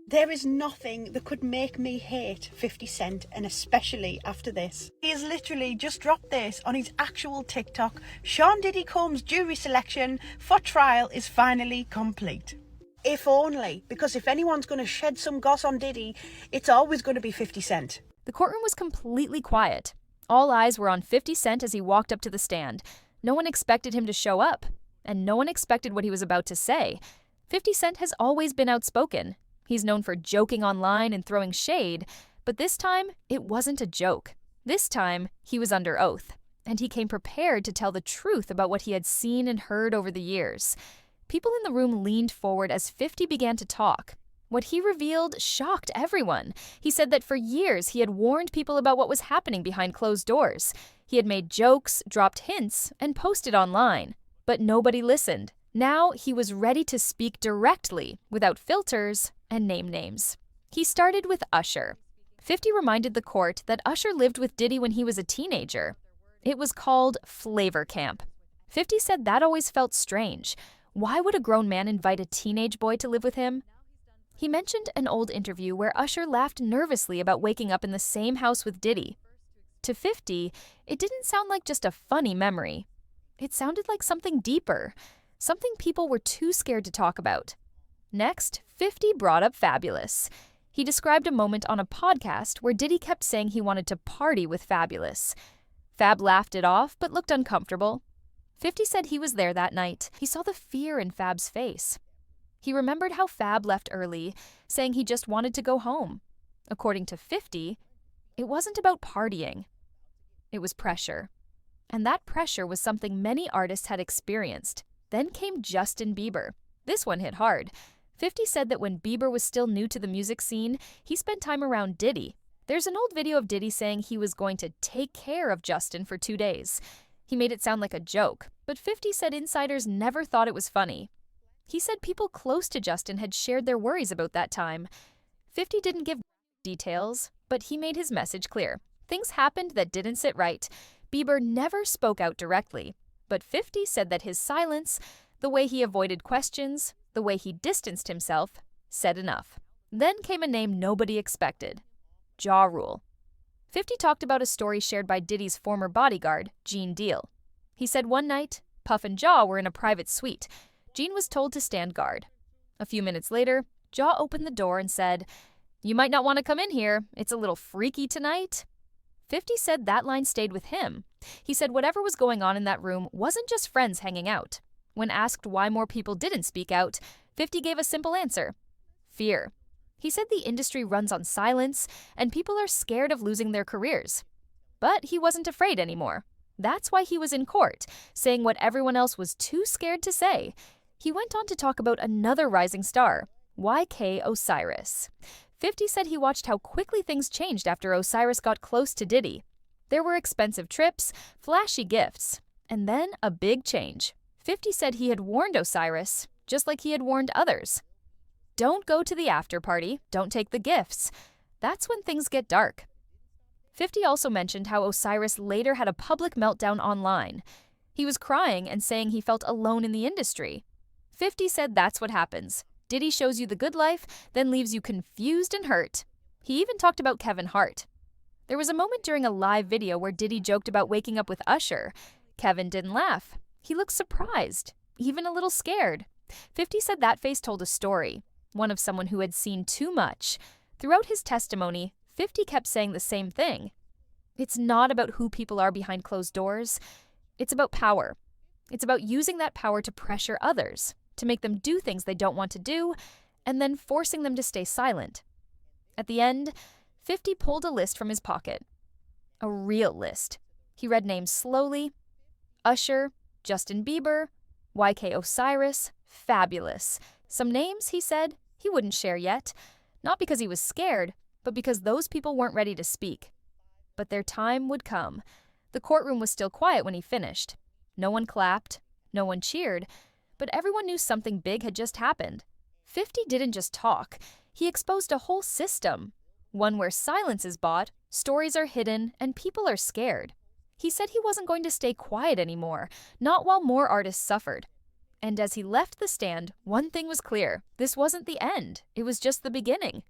There is nothing that could make me hate 50 Cent, and especially after this. He has literally just dropped this on his actual TikTok. Sean Diddy Combs' jury selection for trial is finally complete. If only, because if anyone's going to shed some goss on Diddy, it's always going to be 50 Cent. The courtroom was completely quiet. All eyes were on 50 Cent as he walked up to the stand. No one expected him to show up, and no one expected what he was about to say. 50 Cent has always been outspoken. He's known for joking online and throwing shade, but this time, it wasn't a joke. This time, he was under oath, and he came prepared to tell the truth about what he had seen and heard over the years. People in the room leaned forward as 50 began to talk. What he revealed shocked everyone. He said that for years he had warned people about what was happening behind closed doors. He had made jokes, dropped hints, and posted online. But nobody listened. Now he was ready to speak directly, without filters, and name names. He started with Usher. 50 reminded the court that Usher lived with Diddy when he was a teenager. It was called Flavor Camp. 50 said that always felt strange. Why would a grown man invite a teenage boy to live with him? He mentioned an old interview where Usher laughed nervously about waking up in the same house with Diddy. To 50, it didn't sound like just a funny memory. It sounded like something deeper, something people were too scared to talk about. Next, 50 brought up Fabulous. He described a moment on a podcast where Diddy kept saying he wanted to party with Fabulous. Fab laughed it off but looked uncomfortable. 50 said he was there that night. He saw the fear in Fab's face. He remembered how Fab left early, saying he just wanted to go home. According to 50, it wasn't about partying. It was pressure. And that pressure was something many artists had experienced. Then came Justin Bieber. This one hit hard. 50 said that when Bieber was still new to the music scene, he spent time around Diddy. There's an old video of Diddy saying he was going to take care of Justin for 2 days. He made it sound like a joke, but 50 said insiders never thought it was funny. He said people close to Justin had shared their worries about that time. 50 didn't give details, but he made his message clear. Things happened that didn't sit right. Bieber never spoke out directly, but 50 said that his silence, the way he avoided questions, the way he distanced himself, said enough. Then came a name nobody expected. Ja Rule. 50 talked about a story shared by Diddy's former bodyguard, Gene Deal. He said one night, Puff and Ja were in a private suite. Gene was told to stand guard. A few minutes later, Ja opened the door and said, "You might not want to come in here. It's a little freaky tonight." 50 said that line stayed with him. He said whatever was going on in that room wasn't just friends hanging out. When asked why more people didn't speak out, 50 gave a simple answer: fear. He said the industry runs on silence, and people are scared of losing their careers. But he wasn't afraid anymore. That's why he was in court, saying what everyone else was too scared to say. He went on to talk about another rising star, YK Osiris. 50 said he watched how quickly things changed after Osiris got close to Diddy. There were expensive trips, flashy gifts, and then a big change. 50 said he had warned Osiris, just like he had warned others. Don't go to the after party, don't take the gifts. That's when things get dark. 50 also mentioned how Osiris later had a public meltdown online. He was crying and saying he felt alone in the industry. 50 said that's what happens. Diddy shows you the good life, then leaves you confused and hurt. He even talked about Kevin Hart. There was a moment during a live video where Diddy joked about waking up with Usher. Kevin didn't laugh. He looked surprised, even a little scared. 50 said that face told a story, one of someone who had seen too much. Throughout his testimony, 50 kept saying the same thing. It's not about who people are behind closed doors. It's about power. It's about using that power to pressure others, to make them do things they don't want to do, and then forcing them to stay silent. At the end, 50 pulled a list from his pocket. A real list. He read names slowly. Usher, Justin Bieber, YK Osiris, Fabulous. Some names, he said, he wouldn't share yet. Not because he was scared, but because those people weren't ready to speak. But their time would come. The courtroom was still quiet when he finished. No one clapped, no one cheered, but everyone knew something big had just happened. 50 didn't just talk. He exposed a whole system. One where silence is bought, stories are hidden, and people are scared. He said he wasn't going to stay quiet anymore, not while more artists suffered. And as he left the stand, one thing was clear. This wasn't the end. It was just the beginning.